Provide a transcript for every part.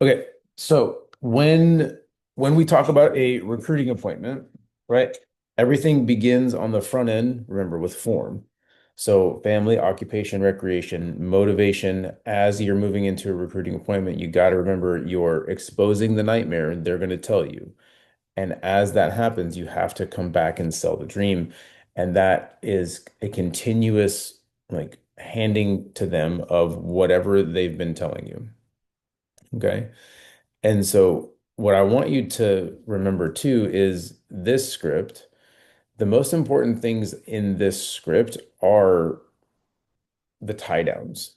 Okay, so when we talk about a recruiting appointment, right? Everything begins on the front end, remember, with form. So family, occupation, recreation, motivation. As you're moving into a recruiting appointment, you got to remember you're exposing the nightmare, and they're going to tell you. And as that happens, you have to come back and sell the dream. And that is a continuous like handing to them of whatever they've been telling you. Okay. And so, what I want you to remember too is this script. The most important things in this script are the tie downs.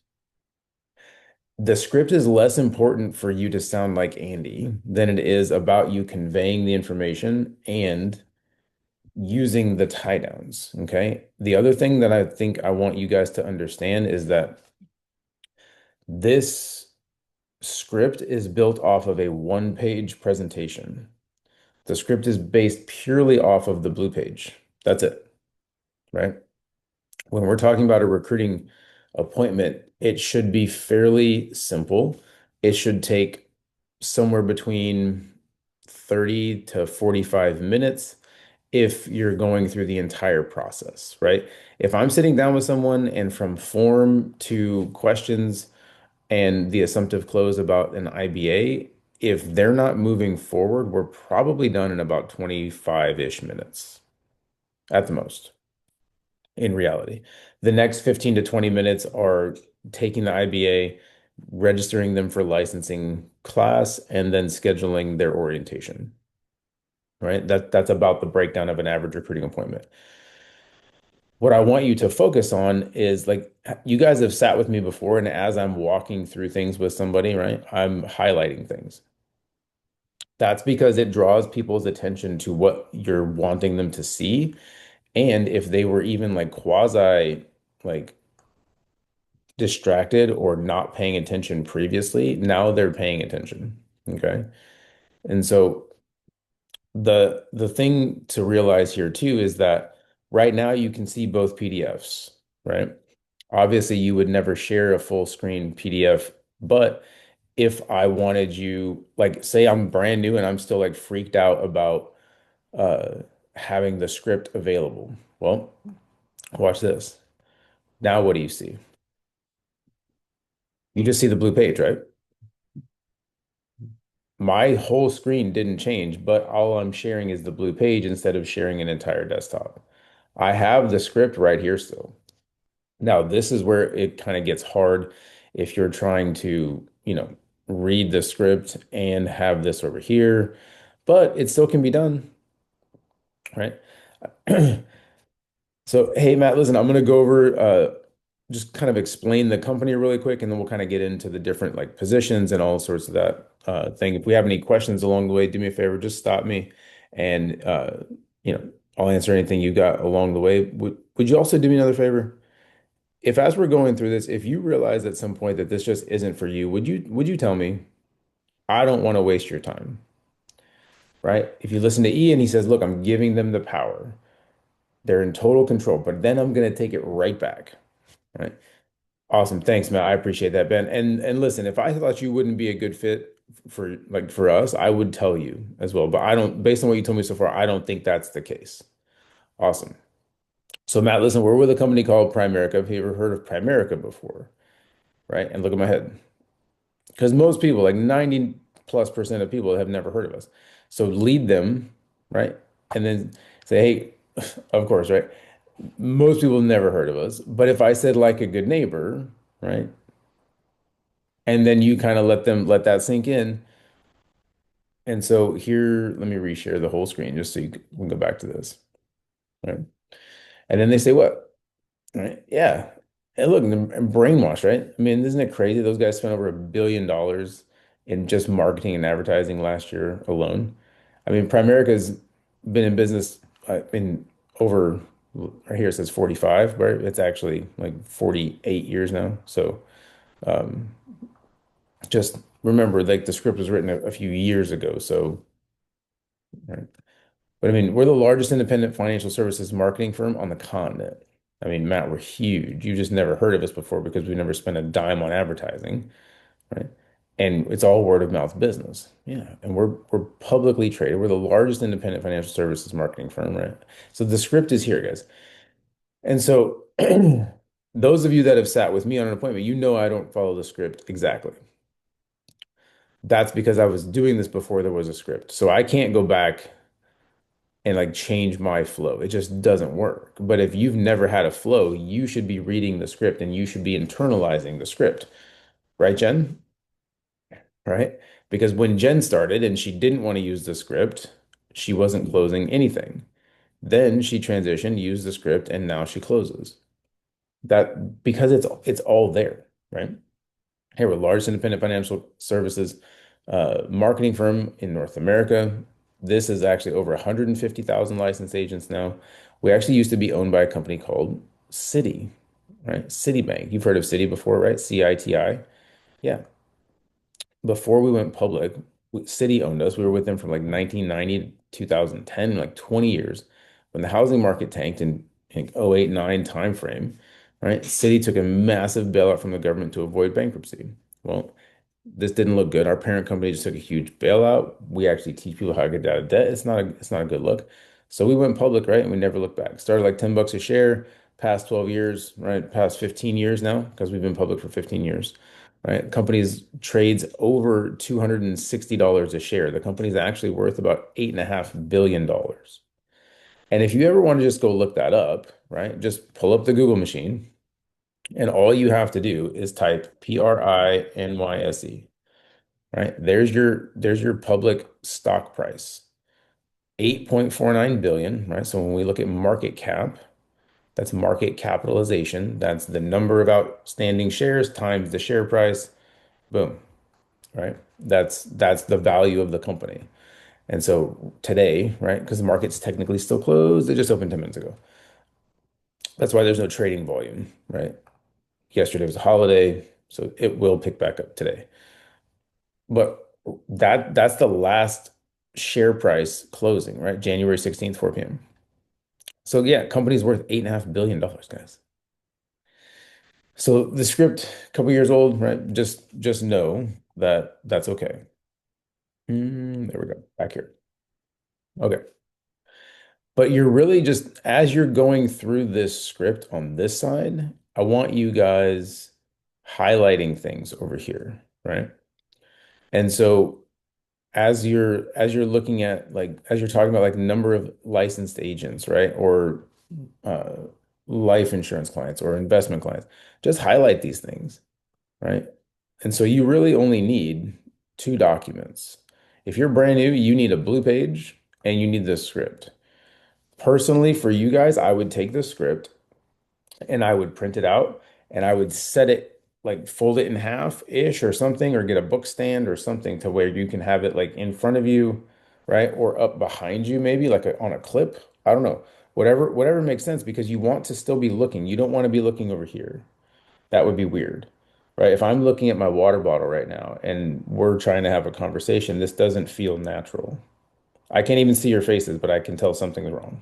The script is less important for you to sound like Andy than it is about you conveying the information and using the tie downs. Okay. The other thing that I think I want you guys to understand is that this script is built off of a one-page presentation. The script is based purely off of the blue page. That's it, right? When we're talking about a recruiting appointment, it should be fairly simple. It should take somewhere between 30 to 45 minutes if you're going through the entire process, right? If I'm sitting down with someone and from form to questions and the assumptive close about an IBA, if they're not moving forward, we're probably done in about 25-ish minutes at the most, in reality. The next 15 to 20 minutes are taking the IBA, registering them for licensing class, and then scheduling their orientation, right? That's about the breakdown of an average recruiting appointment. What I want you to focus on is like you guys have sat with me before, and as I'm walking through things with somebody, right, I'm highlighting things. That's because it draws people's attention to what you're wanting them to see. And if they were even like quasi like distracted or not paying attention previously, now they're paying attention. Okay. And so the thing to realize here too is that right now you can see both PDFs, right? Obviously, you would never share a full screen PDF, but if I wanted you, like, say I'm brand new and I'm still like freaked out about uh having the script available. Well, watch this. Now what do you see? You just see the blue page, right? My whole screen didn't change, but all I'm sharing is the blue page instead of sharing an entire desktop. I have the script right here still. Now, this is where it kind of gets hard if you're trying to, read the script and have this over here, but it still can be done, right? So, hey, Matt, listen, I'm going to go over just kind of explain the company really quick, and then we'll kind of get into the different like positions and all sorts of that thing. If we have any questions along the way, do me a favor, just stop me, and you know, I'll answer anything you got along the way. Would you also do me another favor? If as we're going through this, if you realize at some point that this just isn't for you, would you tell me? I don't want to waste your time, right? If you listen to Ian, he says, "Look, I'm giving them the power. They're in total control, but then I'm going to take it right back." Right? Awesome. Thanks, Matt. I appreciate that, Ben. And listen, if I thought you wouldn't be a good fit for us, I would tell you as well. But I don't, based on what you told me so far, I don't think that's the case. Awesome. So Matt, listen, we're with a company called Primerica. Have you ever heard of Primerica before? Right? And look at my head. Because most people, like 90+% of people have never heard of us. So lead them, right? And then say, hey, of course, right? Most people have never heard of us. But if I said like a good neighbor, right? And then you kind of let that sink in. And so here, let me reshare the whole screen just so we can go back to this. Right. And then they say what? Right. Yeah. And look, and brainwash, right? I mean, isn't it crazy? Those guys spent over $1 billion in just marketing and advertising last year alone. I mean, Primerica's been in business in over, right here it says 45, but it's actually like 48 years now. So um, just remember, like the script was written a few years ago. So, right. But I mean, we're the largest independent financial services marketing firm on the continent. I mean, Matt, we're huge. You just never heard of us before because we never spent a dime on advertising, right? and it's all word of mouth business. Yeah, and we're publicly traded. We're the largest independent financial services marketing firm, right? So the script is here, guys. And so those of you that have sat with me on an appointment, you know I don't follow the script exactly. That's because I was doing this before there was a script. So I can't go back and like change my flow. It just doesn't work. But if you've never had a flow, you should be reading the script and you should be internalizing the script, right, Jen? Right? Because when Jen started and she didn't want to use the script, she wasn't closing anything. Then she transitioned, used the script, and now she closes. That because it's all there, right? Hey, we're the largest independent financial services marketing firm in North America. This is actually over 150,000 licensed agents now. We actually used to be owned by a company called Citi, right? Citibank. You've heard of Citi before, right? CITI. Yeah. Before we went public, Citi owned us. We were with them from like 1990 to 2010, like 20 years. When the housing market tanked in 08, 09 timeframe, right? Citi took a massive bailout from the government to avoid bankruptcy. Well, this didn't look good. Our parent company just took a huge bailout. We actually teach people how to get out of debt. It's not a good look. So we went public, right? And we never looked back. Started like 10 bucks a share, past 12 years, right? Past 15 years now, because we've been public for 15 years, right? Companies trades over $260 a share. The company's actually worth about $8.5 billion. And if you ever want to just go look that up, right? Just pull up the Google machine, and all you have to do is type PRINYSE, right? There's your public stock price. 8.49 billion, right? So when we look at market cap, that's market capitalization. That's the number of outstanding shares times the share price. Boom, right? That's the value of the company. And so today, right, because the market's technically still closed, it just opened 10 minutes ago. That's why there's no trading volume, right? Yesterday was a holiday, so it will pick back up today. But that's the last share price closing, right? January 16th, 4 p.m. So yeah, company's worth $8.5 billion, guys. So the script, a couple years old, right? Just know that that's okay. There we go. Back here. Okay. But you're really just as you're going through this script on this side, I want you guys highlighting things over here, right? And so as you're looking at like as you're talking about like number of licensed agents, right? Or uh, life insurance clients or investment clients, just highlight these things, right? And so you really only need two documents. If you're brand new, you need a blue page and you need the script. Personally, for you guys, I would take the script and I would print it out and I would set it like fold it in half ish or something, or get a book stand or something to where you can have it like in front of you, right? Or up behind you, maybe like on a clip. I don't know. Whatever makes sense because you want to still be looking. You don't want to be looking over here. That would be weird, right? If I'm looking at my water bottle right now and we're trying to have a conversation, this doesn't feel natural. I can't even see your faces, but I can tell something's wrong,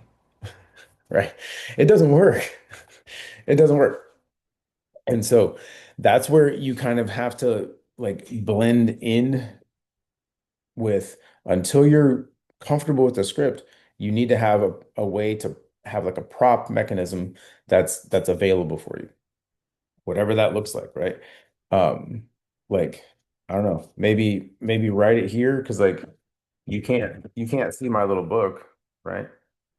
right? It doesn't work. It doesn't work. And so that's where you kind of have to like blend in with until you're comfortable with the script, you need to have a way to have like a prop mechanism that's available for you, whatever that looks like, right? Um, like I don't know, maybe write it here because like you can't see my little book, right?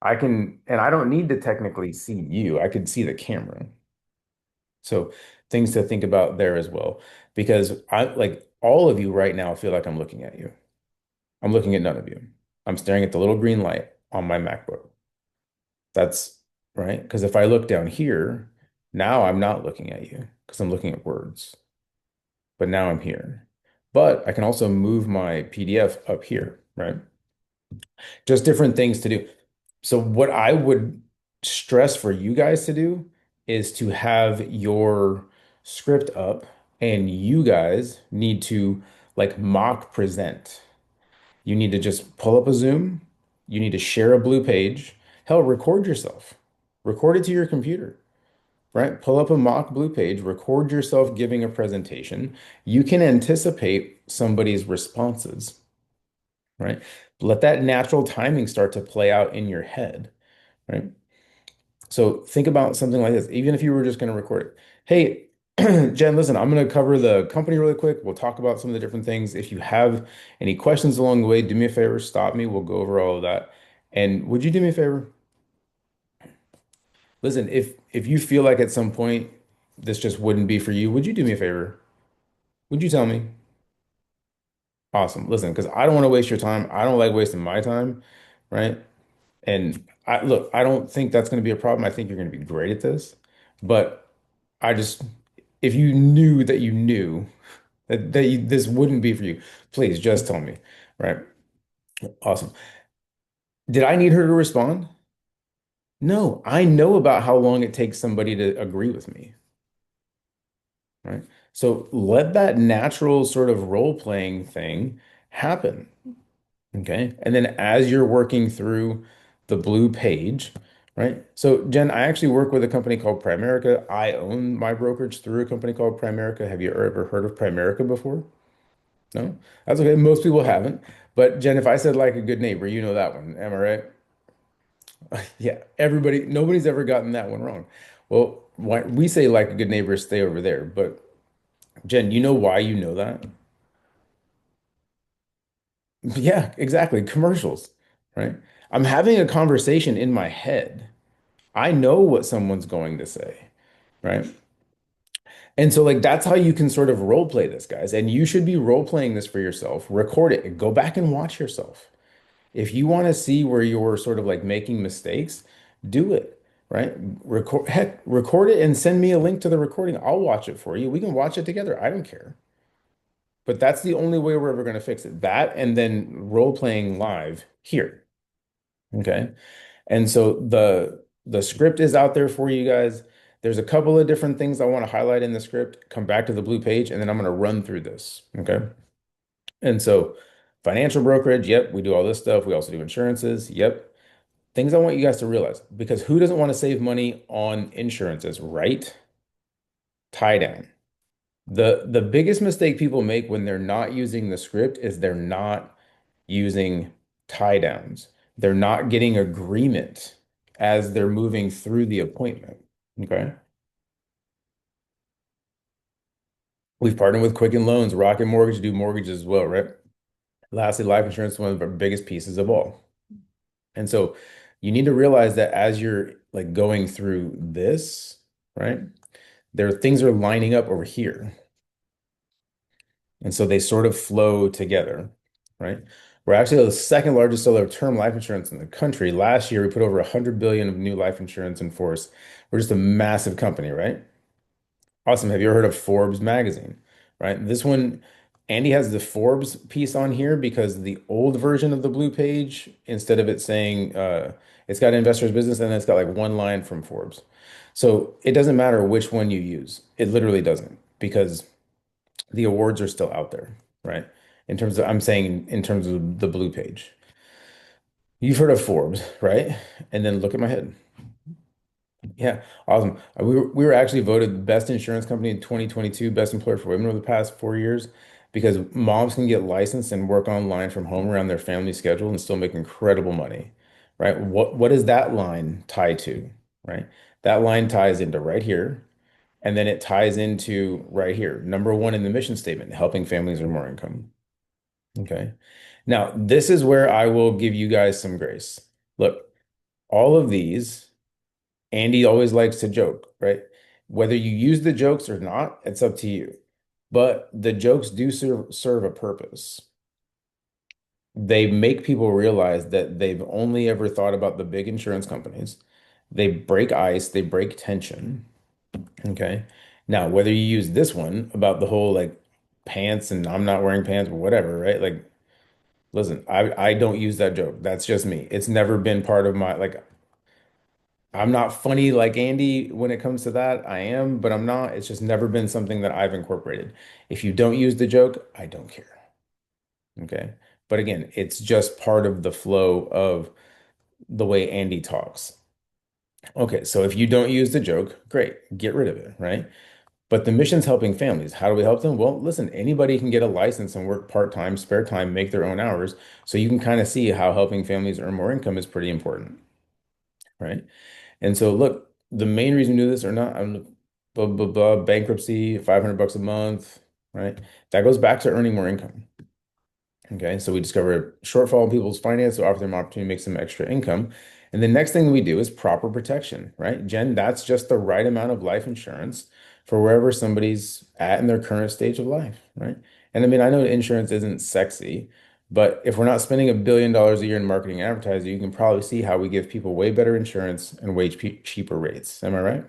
I can, and I don't need to technically see you. I could see the camera. So things to think about there as well. Because I like all of you right now feel like I'm looking at you. I'm looking at none of you. I'm staring at the little green light on my MacBook. That's right. Because if I look down here, now I'm not looking at you because I'm looking at words. But now I'm here. But I can also move my PDF up here, right? Just different things to do. So what I would stress for you guys to do is to have your script up and you guys need to like mock present. You need to just pull up a Zoom. You need to share a blue page. Hell, record yourself. Record it to your computer. right? Pull up a mock blue page, record yourself giving a presentation. You can anticipate somebody's responses, right? Let that natural timing start to play out in your head, right? So think about something like this, even if you were just going to record it. Hey, Jen, listen, I'm going to cover the company really quick. We'll talk about some of the different things. If you have any questions along the way, do me a favor, stop me. We'll go over all of that. And would you do me a favor? Listen, if you feel like at some point this just wouldn't be for you, would you do me a favor? Would you tell me? Awesome. Listen, because I don't want to waste your time. I don't like wasting my time, right? And I look, I don't think that's going to be a problem. I think you're going to be great at this. But I just, if you knew that you knew that this wouldn't be for you, please just tell me, right? Awesome. Did I need her to respond? No, I know about how long it takes somebody to agree with me, right? So let that natural sort of role playing thing happen. Okay. And then as you're working through the blue page, right? So, Jen, I actually work with a company called Primerica. I own my brokerage through a company called Primerica. Have you ever heard of Primerica before? No? That's okay. Most people haven't. But, Jen, if I said like a good neighbor, you know that one. Am I right? Yeah. Everybody, nobody's ever gotten that one wrong. Well, why, we say like a good neighbor, stay over there. But, Jen, you know why you know that? Yeah, exactly. Commercials, right? I'm having a conversation in my head. I know what someone's going to say, right? And so, like, that's how you can sort of role play this, guys. And you should be role playing this for yourself. Record it and go back and watch yourself. If you want to see where you're sort of like making mistakes, do it, right? Record, heck, record it and send me a link to the recording. I'll watch it for you. We can watch it together. I don't care. But that's the only way we're ever going to fix it. That and then role playing live here. Okay. And so the script is out there for you guys. There's a couple of different things I want to highlight in the script. Come back to the blue page, and then I'm going to run through this. Okay. And so financial brokerage, yep, we do all this stuff. We also do insurances. Yep. Things I want you guys to realize because who doesn't want to save money on insurances, right? Tie down. The biggest mistake people make when they're not using the script is they're not using tie downs. They're not getting agreement as they're moving through the appointment. Okay. We've partnered with Quicken Loans, Rocket Mortgage, do mortgages as well, right? Lastly, life insurance is one of our biggest pieces of all. And so you need to realize that as you're like going through this, right? There things are lining up over here. And so they sort of flow together, right? We're actually the second largest seller of term life insurance in the country. Last year, we put over 100 billion of new life insurance in force. We're just a massive company, right? Awesome. Have you ever heard of Forbes magazine? Right? This one, Andy has the Forbes piece on here because the old version of the blue page, instead of it saying it's got investor's business and it's got like one line from Forbes. So it doesn't matter which one you use. It literally doesn't because the awards are still out there, right? In terms of, I'm saying in terms of the blue page. You've heard of Forbes, right? And then look at my head. Yeah, awesome. We were actually voted the best insurance company in 2022, best employer for women over the past 4 years, because moms can get licensed and work online from home around their family schedule and still make incredible money, right? What does that line tie to, right? That line ties into right here, and then it ties into right here. Number one in the mission statement, helping families earn more income. Okay. Now, this is where I will give you guys some grace. Look, all of these. Andy always likes to joke, right? Whether you use the jokes or not, it's up to you. But the jokes do serve a purpose. They make people realize that they've only ever thought about the big insurance companies. They break ice, they break tension. Okay. Now, whether you use this one about the whole like pants and I'm not wearing pants or whatever, right? Like, listen, I don't use that joke. That's just me. It's never been part of my like I'm not funny like Andy when it comes to that. I am, but I'm not. It's just never been something that I've incorporated. If you don't use the joke, I don't care. Okay. But again, it's just part of the flow of the way Andy talks. Okay, so if you don't use the joke, great, get rid of it, right? But the mission's helping families. How do we help them? Well, listen, anybody can get a license and work part-time, spare time, make their own hours. So you can kind of see how helping families earn more income is pretty important, right? And so look, the main reason we do this or not, blah, blah, blah, bankruptcy, 500 bucks a month, right? That goes back to earning more income. Okay, so we discover a shortfall in people's finance, so offer them opportunity to make some extra income. And the next thing we do is proper protection, right? Jen, that's just the right amount of life insurance for wherever somebody's at in their current stage of life, right? And I mean, I know insurance isn't sexy, but if we're not spending $1 billion a year in marketing and advertising, you can probably see how we give people way better insurance and cheaper rates. Am I right?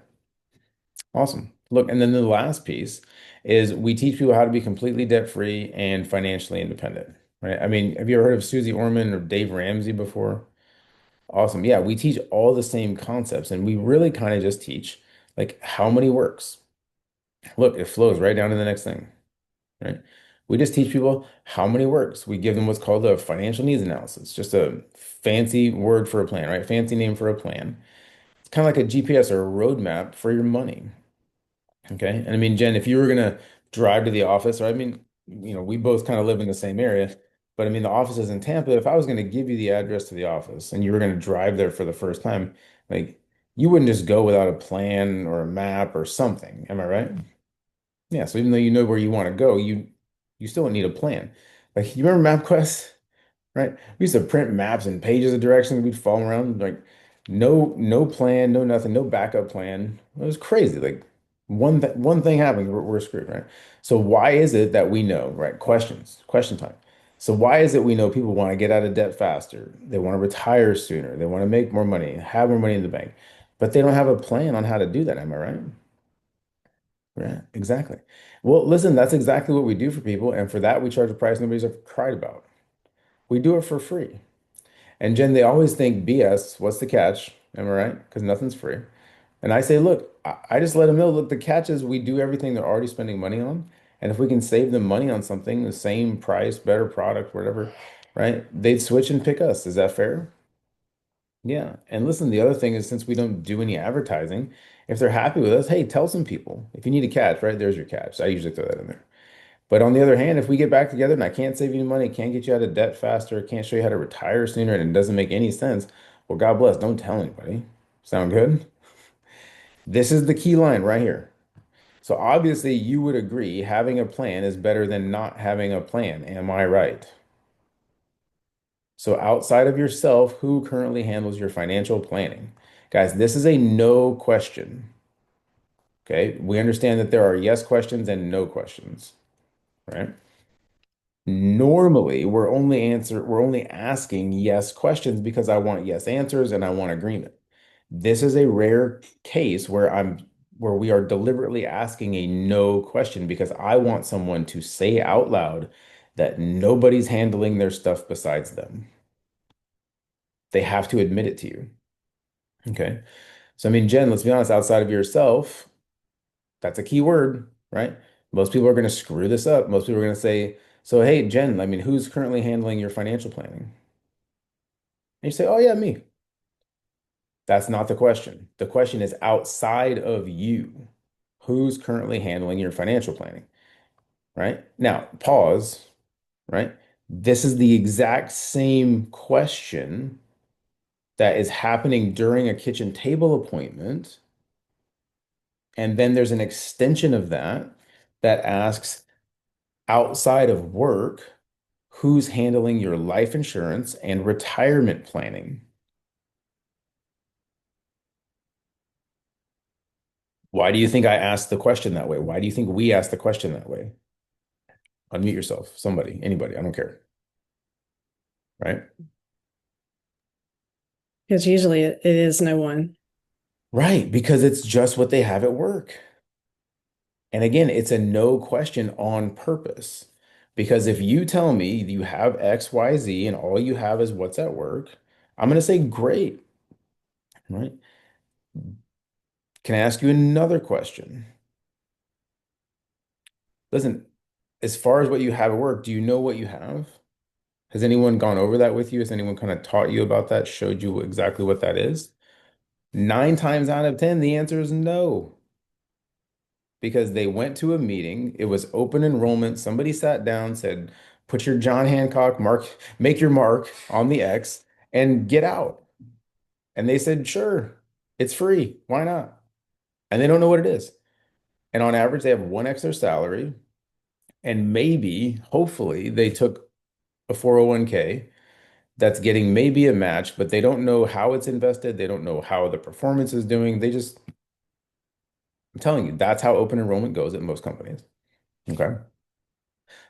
Awesome. Look, and then the last piece is we teach people how to be completely debt-free and financially independent, right? I mean, have you ever heard of Susie Orman or Dave Ramsey before? Awesome. Yeah, we teach all the same concepts and we really kind of just teach like how money works. Look, it flows right down to the next thing, right? We just teach people how money works. We give them what's called a financial needs analysis, just a fancy word for a plan, right? Fancy name for a plan. It's kind of like a GPS or a roadmap for your money. Okay. And I mean, Jen, if you were gonna drive to the office, or I mean, we both kind of live in the same area, but I mean, the office is in Tampa. If I was gonna give you the address to the office and you were gonna drive there for the first time, like you wouldn't just go without a plan or a map or something. Am I right? Yeah. So even though you know where you want to go, you still would need a plan. Like you remember MapQuest? Right? We used to print maps and pages of directions. We'd follow around like no plan, no nothing, no backup plan. It was crazy. Like one thing happens, we're screwed, right? So why is it that we know, right? Question time. So why is it we know people want to get out of debt faster? They want to retire sooner. They want to make more money, have more money in the bank, but they don't have a plan on how to do that. Am I right? Yeah, exactly. Well, listen, that's exactly what we do for people, and for that we charge a price nobody's ever cried about. We do it for free. And Jen, they always think BS. What's the catch? Am I right? Because nothing's free. And I say, look, I just let them know, look, the catch is we do everything they're already spending money on. And if we can save them money on something, the same price, better product, whatever, right? They'd switch and pick us. Is that fair? Yeah. And listen, the other thing is since we don't do any advertising, if they're happy with us, hey, tell some people. If you need a catch, right? There's your catch. I usually throw that in there. But on the other hand, if we get back together and I can't save you any money, can't get you out of debt faster, can't show you how to retire sooner, and it doesn't make any sense, well, God bless, don't tell anybody. Sound good? This is the key line right here. So obviously you would agree having a plan is better than not having a plan. Am I right? So outside of yourself, who currently handles your financial planning? Guys, this is a no question. Okay. We understand that there are yes questions and no questions, right? Normally, we're only asking yes questions because I want yes answers and I want agreement. This is a rare case where we are deliberately asking a no question because I want someone to say out loud that nobody's handling their stuff besides them. They have to admit it to you. Okay. So I mean, Jen, let's be honest, outside of yourself, that's a key word, right? Most people are going to screw this up. Most people are going to say, so, hey, Jen, I mean, who's currently handling your financial planning? And you say, oh, yeah, me. That's not the question. The question is outside of you. Who's currently handling your financial planning, right? Now, pause, right? This is the exact same question that is happening during a kitchen table appointment. And then there's an extension of that that asks outside of work, who's handling your life insurance and retirement planning? Why do you think I asked the question that way? Why do you think we asked the question that way? Unmute yourself, somebody, anybody, I don't care, right? Because usually it is no one. Right, because it's just what they have at work. And again, it's a no question on purpose. Because if you tell me you have X, Y, Z, and all you have is what's at work, I'm going to say, great, right? Can I ask you another question? Listen, as far as what you have at work, do you know what you have? Has anyone gone over that with you? Has anyone kind of taught you about that, showed you exactly what that is? Nine times out of 10, the answer is no, because they went to a meeting. It was open enrollment. Somebody sat down, said, put your John Hancock mark, make your mark on the X and get out. And they said, sure, it's free. Why not? And they don't know what it is. And on average, they have 1x their salary. And maybe, hopefully, they took a 401k that's getting maybe a match, but they don't know how it's invested. They don't know how the performance is doing. They just, I'm telling you, that's how open enrollment goes at most companies. Okay.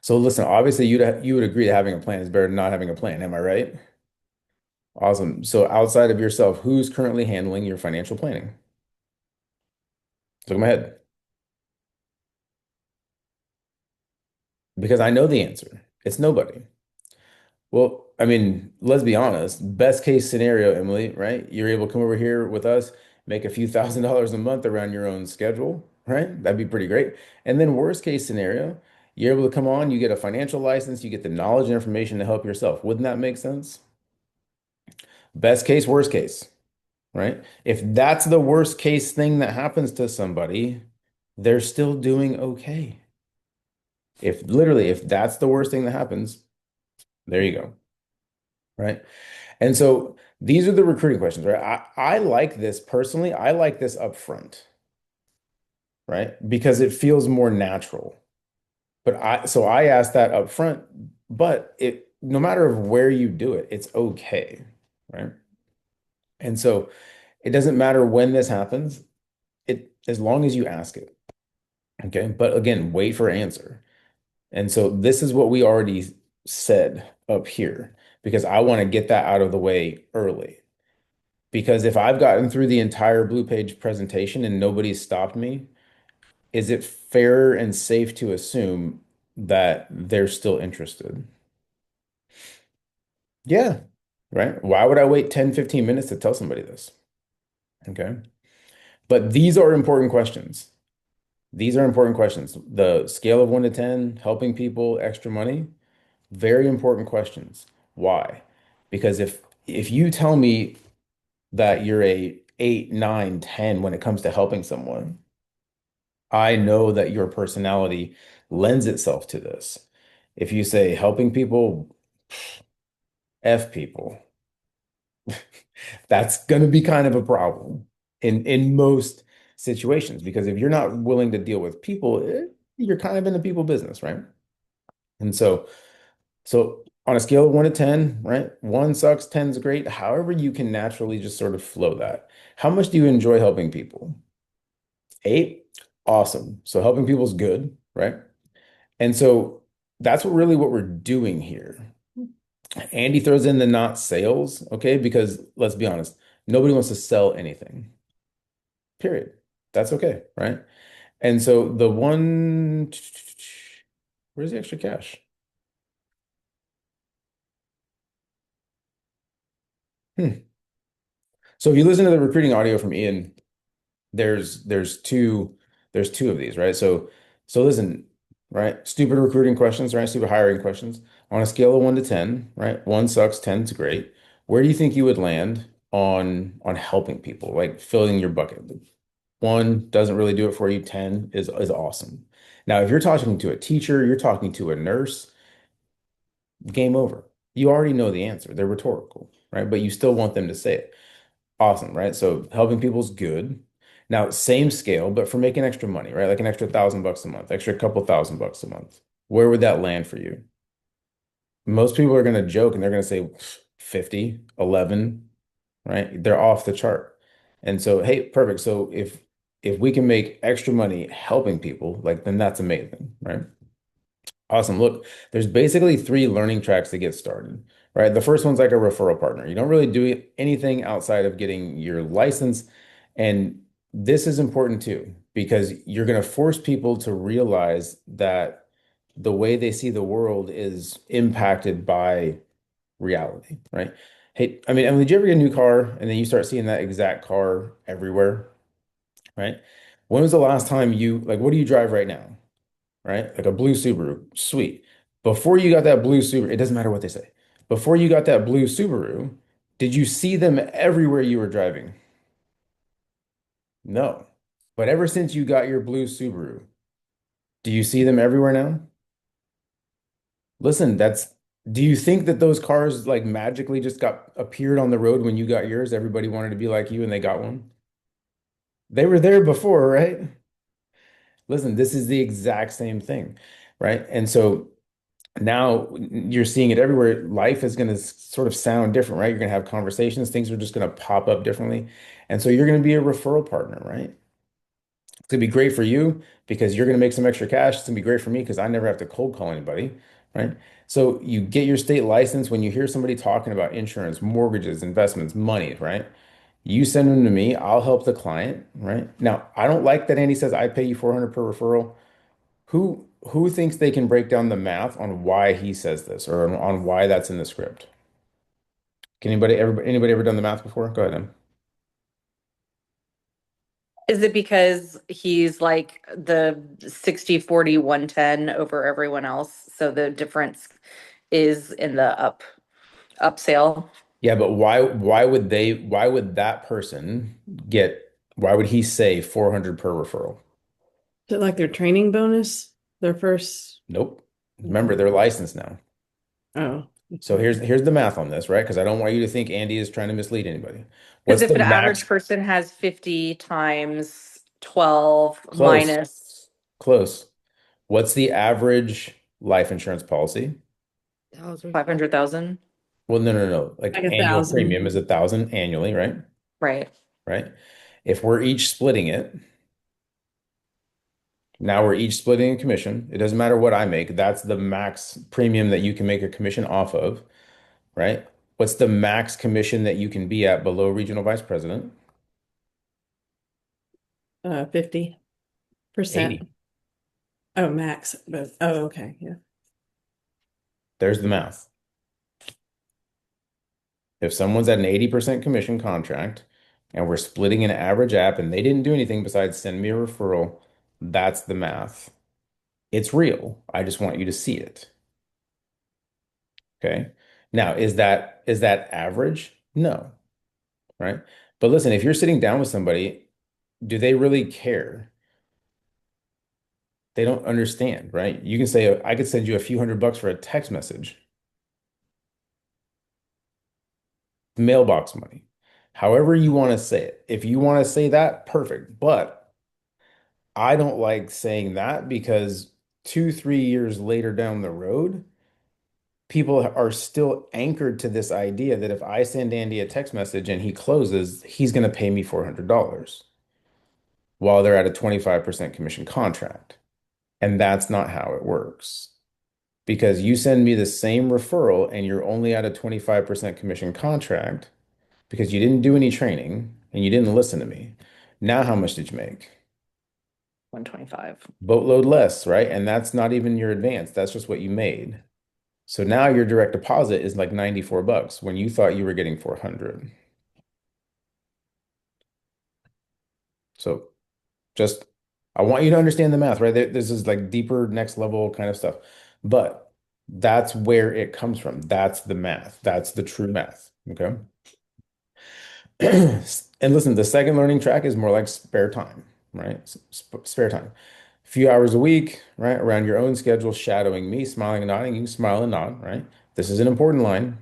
So listen, obviously you would agree that having a plan is better than not having a plan. Am I right? Awesome. So outside of yourself, who's currently handling your financial planning? Look at my head because I know the answer. It's nobody. Well, I mean, let's be honest. Best case scenario, Emily, right? You're able to come over here with us, make a few $1,000s a month around your own schedule, right? That'd be pretty great. And then worst case scenario, you're able to come on, you get a financial license, you get the knowledge and information to help yourself. Wouldn't that make sense? Best case, worst case, right? If that's the worst case thing that happens to somebody, they're still doing okay. If literally, if that's the worst thing that happens, there you go, right? And so these are the recruiting questions, right? I like this personally. I like this up front, right? Because it feels more natural. So I asked that up front, but it no matter of where you do it, it's okay, right? And so it doesn't matter when this happens, it as long as you ask it. Okay. But again, wait for answer. And so this is what we already said up here because I want to get that out of the way early. Because if I've gotten through the entire Blue Page presentation and nobody's stopped me, is it fair and safe to assume that they're still interested? Yeah, right. Why would I wait 10, 15 minutes to tell somebody this? Okay. But these are important questions. These are important questions. The scale of 1 to 10, helping people, extra money, very important questions. Why? Because if you tell me that you're a 8, 9, 10 when it comes to helping someone, I know that your personality lends itself to this. If you say helping people, F people, that's going to be kind of a problem in most situations because if you're not willing to deal with people, you're kind of in the people business, right? And so on a scale of 1 to 10, right? One sucks, 10's great. However, you can naturally just sort of flow that. How much do you enjoy helping people? 8? Awesome. So helping people is good, right? And so that's what we're doing here. Andy throws in the not sales, okay? Because let's be honest, nobody wants to sell anything, period. That's okay, right? And so the one, where's the extra cash? Hmm. So if you listen to the recruiting audio from Ian, there's there's two there's two of these, right? So listen, right? Stupid recruiting questions, right? Stupid hiring questions. On a scale of 1 to 10, right? One sucks, 10's great. Where do you think you would land on helping people, like filling your bucket? One doesn't really do it for you, 10 is awesome. Now, if you're talking to a teacher, you're talking to a nurse, game over. You already know the answer. They're rhetorical, right? But you still want them to say it. Awesome, right? So helping people is good. Now, same scale, but for making extra money, right? Like an extra $1,000 a month, extra couple $1,000 a month. Where would that land for you? Most people are going to joke and they're going to say 50, 11, right? They're off the chart. And so, hey, perfect. So if we can make extra money helping people, like then that's amazing, right? Awesome. Look, there's basically three learning tracks to get started, right? The first one's like a referral partner. You don't really do anything outside of getting your license. And this is important too, because you're going to force people to realize that the way they see the world is impacted by reality, right? Hey, I mean, Emily, did you ever get a new car and then you start seeing that exact car everywhere, right? When was the last time like, what do you drive right now? Right? Like a blue Subaru. Sweet. Before you got that blue Subaru, it doesn't matter what they say. Before you got that blue Subaru, did you see them everywhere you were driving? No. But ever since you got your blue Subaru, do you see them everywhere now? Listen, do you think that those cars like magically just got appeared on the road when you got yours? Everybody wanted to be like you and they got one. They were there before, right? Listen, this is the exact same thing, right? And so now you're seeing it everywhere. Life is going to sort of sound different, right? You're going to have conversations, things are just going to pop up differently. And so you're going to be a referral partner, right? It's going to be great for you because you're going to make some extra cash. It's going to be great for me because I never have to cold call anybody, right? So you get your state license when you hear somebody talking about insurance, mortgages, investments, money, right? You send them to me, I'll help the client, right? Now, I don't like that Andy says I pay you 400 per referral. Who thinks they can break down the math on why he says this or on why that's in the script? Can anybody ever done the math before? Go ahead, Em. Is it because he's like the 60-40-110 over everyone else? So the difference is in the upsale. Yeah, but why would that person why would he say 400 per referral? Is it like their training bonus? Their first? Nope. Remember, Okay. they're licensed now. Oh, So okay. here's the math on this, right? Because I don't want you to think Andy is trying to mislead anybody. Because What's if the an max? average person has 50 times 12 Close, minus close. What's the average life insurance policy? 500,000, Well, no. Like Like a annual thousand. premium is 1,000 annually, right? right? Right. If we're each splitting it, now we're each splitting a commission. It doesn't matter what I make. That's the max premium that you can make a commission off of, right? What's the max commission that you can be at below regional vice president? 50%. 80. Oh, max. But oh, okay. Yeah. There's the math. If someone's at an 80% commission contract and we're splitting an average app and they didn't do anything besides send me a referral, that's the math. It's real. I just want you to see it. Okay. Now, is that average? No, right? But listen, if you're sitting down with somebody, do they really care? They don't understand, right? You can say, I could send you a few $100 for a text message, mailbox money. However you want to say it. If you want to say that, perfect. But I don't like saying that because 2, 3 years later down the road, people are still anchored to this idea that if I send Andy a text message and he closes, he's going to pay me $400 while they're at a 25% commission contract. And that's not how it works. Because you send me the same referral and you're only at a 25% commission contract because you didn't do any training and you didn't listen to me. Now, how much did you make? 125. Boatload less, right? And that's not even your advance. That's just what you made. So now your direct deposit is like $94 when you thought you were getting 400. So just I want you to understand the math, right? This is like deeper next level kind of stuff. But that's where it comes from. That's the math. That's the true math. Okay. And listen, the second learning track is more like spare time, right? Spare time. A few hours a week, right? Around your own schedule, shadowing me, smiling and nodding. You can smile and nod, right? This is an important line.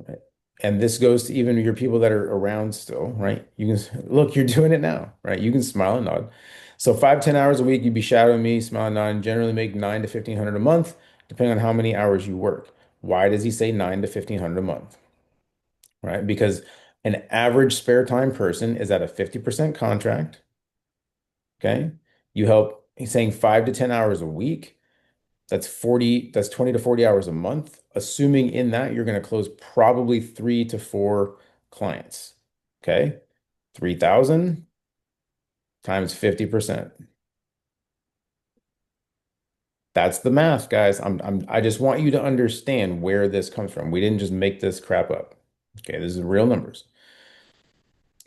Right? And this goes to even your people that are around still, right? You can look, you're doing it now, right? You can smile and nod. So 5, 10 hours a week, you'd be shadowing me, smile and nod, and generally make 9 to 1,500 a month, depending on how many hours you work. Why does he say 9 to 1,500 a month? Right? Because an average spare time person is at a 50% contract. Okay. You help, he's saying 5 to 10 hours a week. That's 20 to 40 hours a month. Assuming in that you're going to close probably 3 to 4 clients. Okay. 3,000 times 50%. That's the math, guys. I just want you to understand where this comes from. We didn't just make this crap up. Okay. This is real numbers.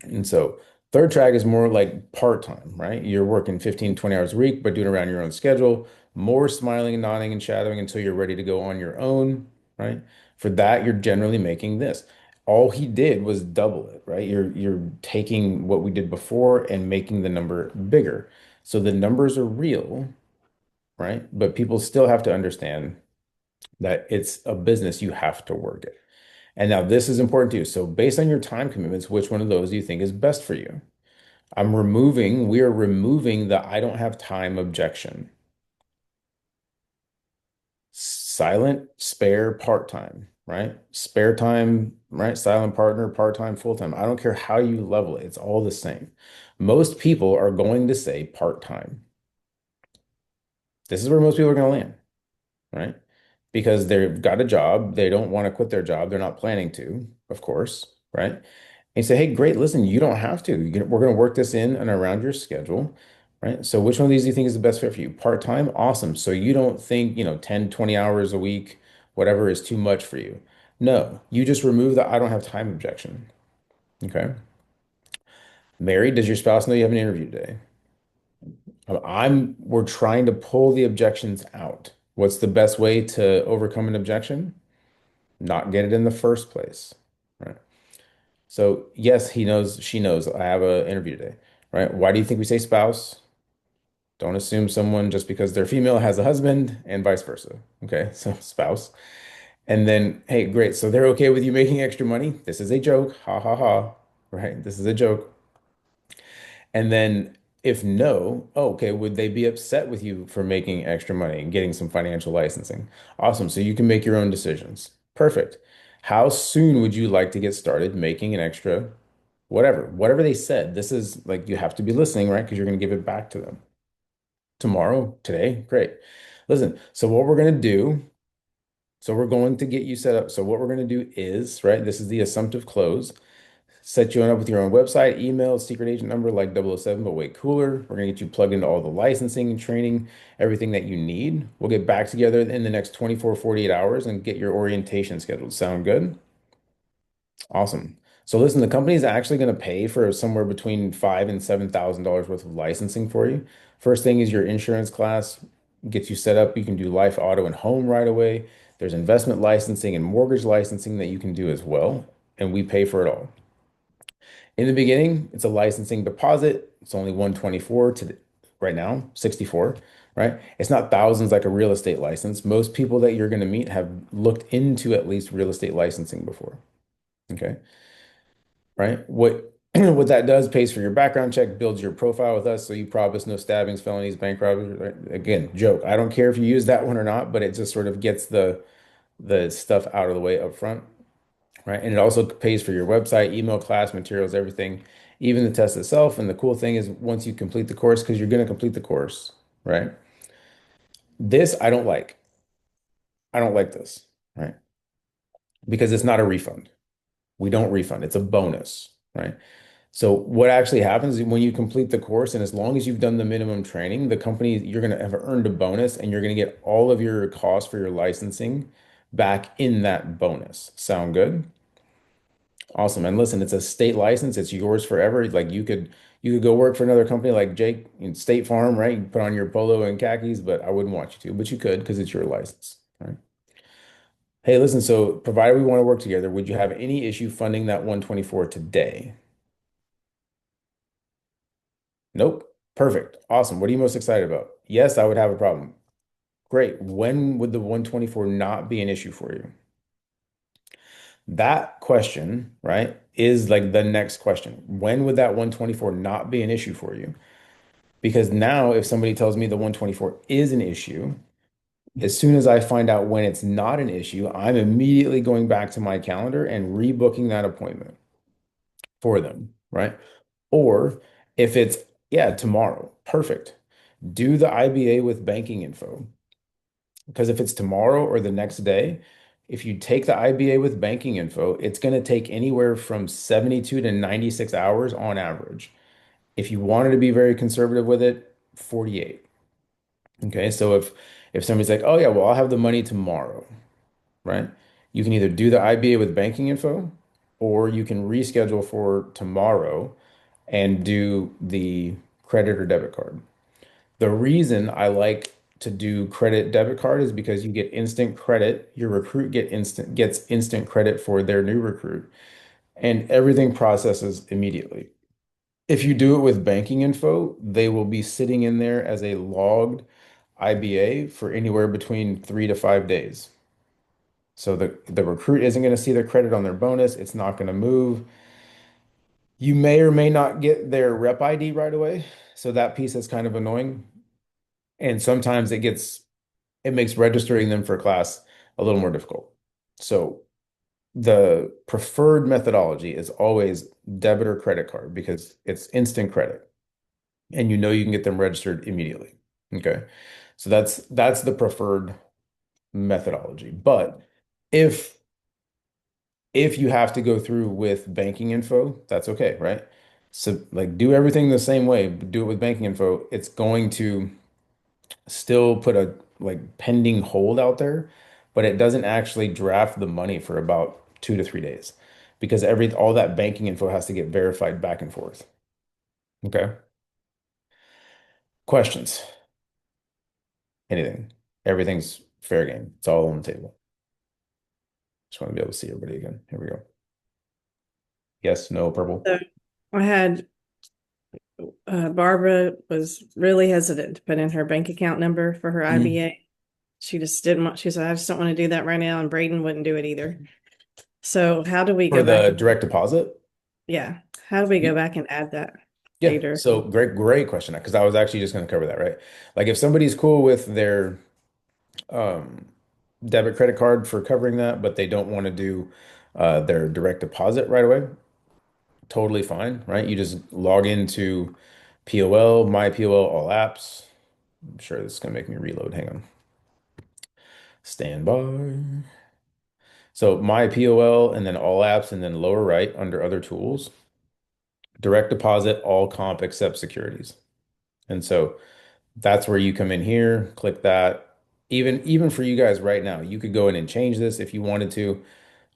And so third track is more like part-time, right? You're working 15, 20 hours a week, but doing it around your own schedule, more smiling and nodding and shadowing until you're ready to go on your own, right? For that, you're generally making this. All he did was double it, right? You're taking what we did before and making the number bigger. So the numbers are real, right? But people still have to understand that it's a business, you have to work it. And now this is important too. So based on your time commitments, which one of those do you think is best for you? We are removing the I don't have time objection. Silent, spare, part-time, right? Spare time, right? Silent partner, part-time, full-time. I don't care how you level it, it's all the same. Most people are going to say part-time. This is where most people are going to land, right? Because they've got a job, they don't want to quit their job, they're not planning to, of course, right? And you say, hey, great, listen, you don't have to. We're going to work this in and around your schedule, right? So which one of these do you think is the best fit for you? Part-time? Awesome. So you don't think, 10, 20 hours a week, whatever is too much for you. No, you just remove the I don't have time objection. Okay. Married, does your spouse know you have an interview today? We're trying to pull the objections out. What's the best way to overcome an objection? Not get it in the first place, right? So yes, he knows, she knows I have an interview today, right? Why do you think we say spouse? Don't assume someone just because they're female has a husband and vice versa. Okay, so spouse. And then, hey, great. So they're okay with you making extra money? This is a joke. Ha ha ha. Right? This is a joke. And then if no, oh, okay, would they be upset with you for making extra money and getting some financial licensing? Awesome. So you can make your own decisions. Perfect. How soon would you like to get started making an extra whatever they said? This is like you have to be listening, right? Because you're going to give it back to them tomorrow, today. Great. Listen, so what we're going to do, so we're going to get you set up. So what we're going to do is, right, this is the assumptive close. Set you up with your own website, email, secret agent number like 007, but way cooler. We're going to get you plugged into all the licensing and training, everything that you need. We'll get back together in the next 24, 48 hours and get your orientation scheduled. Sound good? Awesome. So listen, the company is actually going to pay for somewhere between five and $7,000 worth of licensing for you. First thing is your insurance class gets you set up. You can do life, auto, and home right away. There's investment licensing and mortgage licensing that you can do as well, and we pay for it all. In the beginning, it's a licensing deposit. It's only 124 to right now, 64, right? It's not thousands like a real estate license. Most people that you're going to meet have looked into at least real estate licensing before. Okay. Right? What that does pays for your background check, builds your profile with us, so you promise no stabbings, felonies, bank robberies. Right? Again, joke. I don't care if you use that one or not, but it just sort of gets the stuff out of the way up front, right? And it also pays for your website, email, class materials, everything, even the test itself. And the cool thing is once you complete the course, because you're going to complete the course, right? This I don't like. I don't like this, right? Because it's not a refund. We don't refund. It's a bonus, right? So what actually happens is when you complete the course, and as long as you've done the minimum training, the company, you're going to have earned a bonus and you're going to get all of your costs for your licensing back in that bonus. Sound good? Awesome. And listen, it's a state license. It's yours forever. Like you could go work for another company like Jake in State Farm, right? You put on your polo and khakis, but I wouldn't want you to, but you could because it's your license, right? Hey, listen, so provided we want to work together, would you have any issue funding that 124 today? Nope. Perfect. Awesome. What are you most excited about? Yes, I would have a problem. Great. When would the 124 not be an issue for you? That question, right, is like the next question. When would that 124 not be an issue for you? Because now, if somebody tells me the 124 is an issue, as soon as I find out when it's not an issue, I'm immediately going back to my calendar and rebooking that appointment for them, right? Or if it's, yeah, tomorrow, perfect. Do the IBA with banking info. Because if it's tomorrow or the next day, if you take the IBA with banking info, it's going to take anywhere from 72 to 96 hours on average. If you wanted to be very conservative with it, 48. Okay, so if somebody's like, "Oh yeah, well, I'll have the money tomorrow," right? You can either do the IBA with banking info or you can reschedule for tomorrow and do the credit or debit card. The reason I like to do credit debit card is because you get instant credit. Your recruit gets instant credit for their new recruit, and everything processes immediately. If you do it with banking info, they will be sitting in there as a logged IBA for anywhere between 3 to 5 days. So the recruit isn't going to see their credit on their bonus. It's not going to move. You may or may not get their rep ID right away. So that piece is kind of annoying. And sometimes it makes registering them for class a little more difficult. So the preferred methodology is always debit or credit card because it's instant credit and you know you can get them registered immediately. Okay. So that's the preferred methodology. But if if you have to go through with banking info, that's okay, right? So like do everything the same way, but do it with banking info. It's going to still put a like pending hold out there, but it doesn't actually draft the money for about 2 to 3 days because every all that banking info has to get verified back and forth. Okay. Questions? Anything? Everything's fair game. It's all on the table. Just want to be able to see everybody again. Here we go. Yes, no, purple. So I had Barbara was really hesitant to put in her bank account number for her Mhm. IBA. She just didn't want, she said, I just don't want to do that right now. And Braden wouldn't do it either. So how do we For go back the and, direct deposit? yeah, how do we go back and add that Yeah. later? So great question. Because I was actually just going to cover that, right? Like if somebody's cool with their um, debit credit card for covering that, but they don't want to do their direct deposit right away, totally fine, right? You just log into POL, my POL, all apps. I'm sure this is going to make me reload. Hang on. Stand by. So my POL and then all apps and then lower right under other tools, direct deposit, all comp except securities. And so that's where you come in here, click that. Even for you guys right now, you could go in and change this if you wanted to.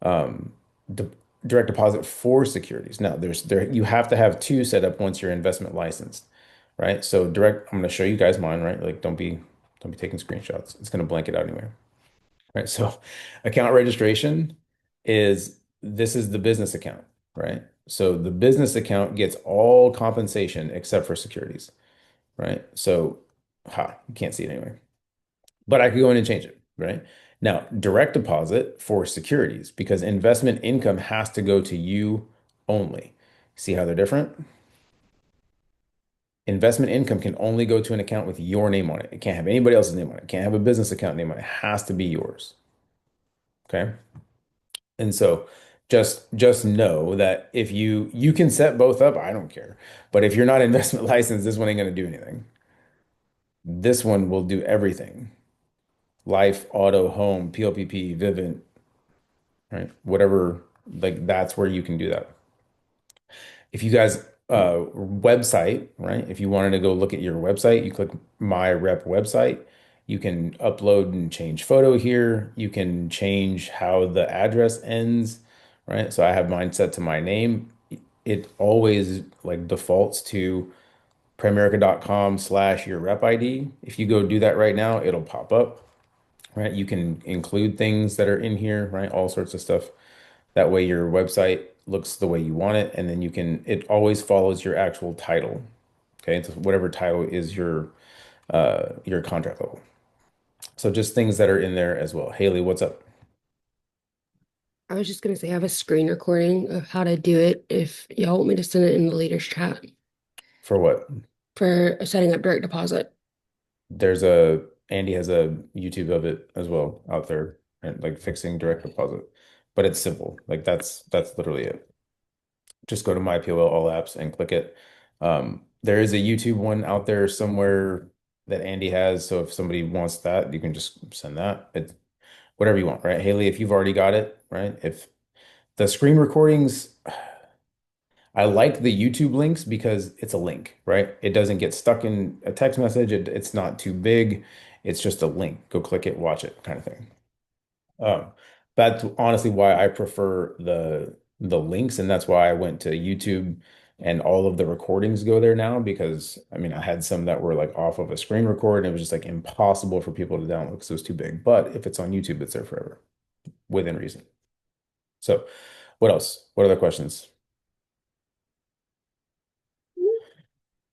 Um, de Direct deposit for securities. Now there you have to have two set up once you're investment licensed, right? So I'm going to show you guys mine, right? Like don't be taking screenshots. It's going to blank it out anyway. Right? So account registration this is the business account, right? So the business account gets all compensation except for securities, right? So you can't see it anyway. But I could go in and change it, right? Now, direct deposit for securities because investment income has to go to you only. See how they're different? Investment income can only go to an account with your name on it. It can't have anybody else's name on it. It can't have a business account name on it. It has to be yours. Okay? And so just know that if you can set both up, I don't care. But if you're not investment licensed, this one ain't gonna do anything. This one will do everything. Life, auto, home, PLPP, Vivint, right? Whatever, like that's where you can do that. If you guys website, right? If you wanted to go look at your website, you click My Rep website. You can upload and change photo here. You can change how the address ends, right? So I have mine set to my name. It always like defaults to primerica.com/your rep ID. If you go do that right now, it'll pop up, right? You can include things that are in here, right? All sorts of stuff. That way your website looks the way you want it, and then it always follows your actual title. Okay, so whatever title is your contract level. So just things that are in there as well. Haley, what's up? I was just gonna say I have a screen recording of how to do it if y'all want me to send it in the leaders chat For what? for setting up direct deposit. Andy has a YouTube of it as well out there, and like fixing direct deposit. But it's simple. Like that's literally it. Just go to my POL all apps and click it. There is a YouTube one out there somewhere that Andy has. So if somebody wants that, you can just send that. Whatever you want, right? Haley, if you've already got it, right? If the screen recordings, I like the YouTube links because it's a link, right? It doesn't get stuck in a text message. It's not too big. It's just a link. Go click it, watch it, kind of thing. Um, that's honestly why I prefer the links, and that's why I went to YouTube and all of the recordings go there now because I mean I had some that were like off of a screen record and it was just like impossible for people to download because it was too big. But if it's on YouTube, it's there forever within reason. So what else? What other questions?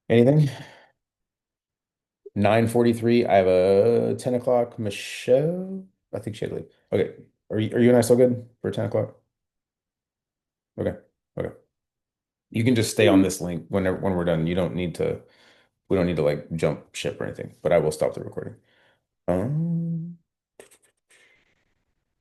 Anything? 9:43. I have a 10 o'clock. Michelle, I think she had to leave. Okay. Are you and I still good for 10 o'clock? Okay. Okay. You can just stay on this link when we're done. We don't need to like jump ship or anything, but I will stop the recording.